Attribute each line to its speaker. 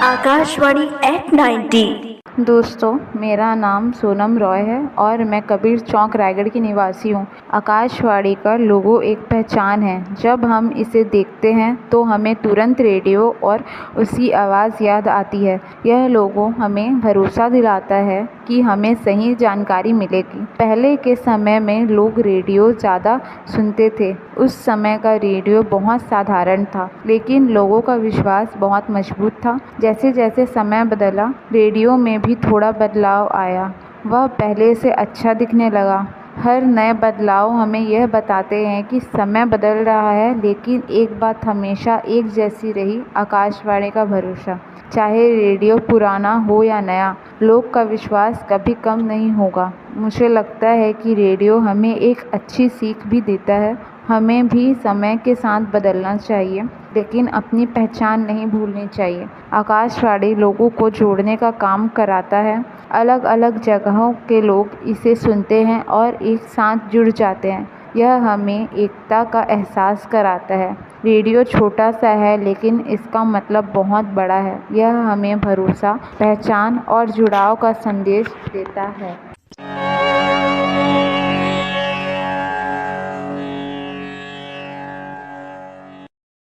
Speaker 1: Akashvani eight 90।
Speaker 2: दोस्तों, मेरा नाम सोनम रॉय है और मैं कबीर चौक रायगढ़ की निवासी हूँ। आकाशवाणी का लोगो एक पहचान है। जब हम इसे देखते हैं तो हमें तुरंत रेडियो और उसकी आवाज़ याद आती है। यह लोगो हमें भरोसा दिलाता है कि हमें सही जानकारी मिलेगी। पहले के समय में लोग रेडियो ज़्यादा सुनते थे। उस समय का रेडियो बहुत साधारण था, लेकिन लोगों का विश्वास बहुत मजबूत था। जैसे जैसे समय बदला, रेडियो में भी थोड़ा बदलाव आया। वह पहले से अच्छा दिखने लगा। हर नए बदलाव हमें यह बताते हैं कि समय बदल रहा है, लेकिन एक बात हमेशा एक जैसी रही, आकाशवाणी का भरोसा। चाहे रेडियो पुराना हो या नया, लोग का विश्वास कभी कम नहीं होगा। मुझे लगता है कि रेडियो हमें एक अच्छी सीख भी देता है। हमें भी समय के साथ बदलना चाहिए, लेकिन अपनी पहचान नहीं भूलनी चाहिए। आकाशवाणी लोगों को जोड़ने का काम कराता है। अलग अलग जगहों के लोग इसे सुनते हैं और एक साथ जुड़ जाते हैं। यह हमें एकता का एहसास कराता है। रेडियो छोटा सा है, लेकिन इसका मतलब बहुत बड़ा है। यह हमें भरोसा, पहचान और जुड़ाव का संदेश देता है।